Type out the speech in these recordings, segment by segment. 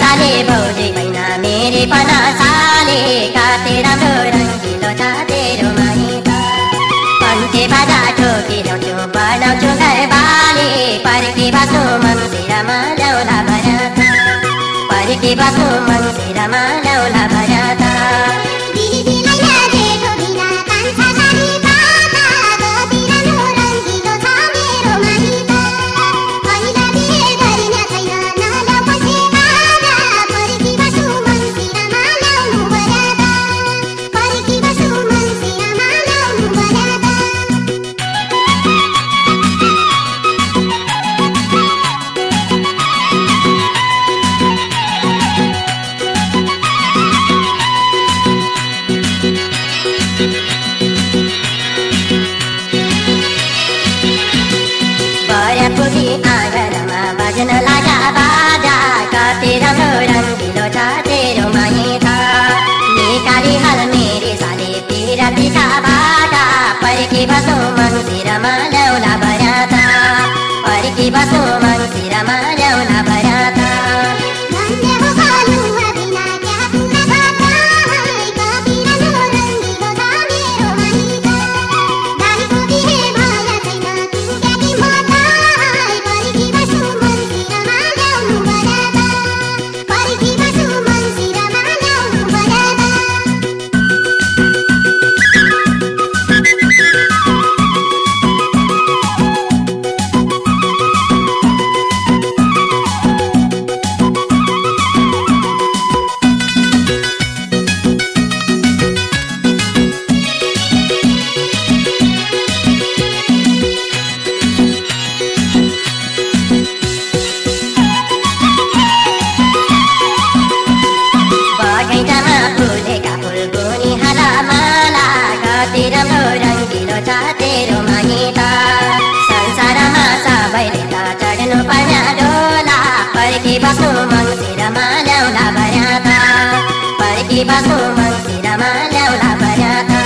साले भौजी मैना मेरी पना साले काटे राम्रो रङ्गिलो छ तेरो माइता पन्के बाजा ठोकी ल्याउँछु बनाउँछु घर बाली पर्की बस्नु मन्सिरमा ल्याउला भराता पर्की बस्नु मन्सिरमा ल्याउला भराता आँगनमा बज्न लागा बाजा कति राम्रो रङ्गिलो छ तेरो माइता निकाली हाल मेरी साली पिरातीका बाटा पर्की बस्नु मन्सिरमा ल्याउला भराता पर्की बस्नु मन्सिरमा ल्याउला भराता रङ्गिलो छ तेरो माइता संसारमा सबैले त चढ्नु पर्ने डोला पर्की बस्नु मन्सिरमा ल्याउला भराता पर्की बस्नु मन्सिरमा ल्याउला भराता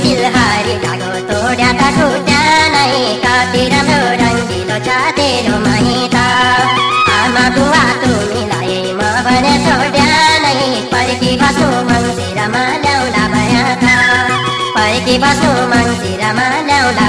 सिलहारी धागो तोड्या त खुट्टा नै कति राम्रो रङ्गिलो छ तेरो माइता आमा बुवा तुमीलाई म भने छोड्या नै पर्की बस्नु मन्सिरमा ल्याउला भराता पर्की बस्नु मन्सिरमा ल्याउला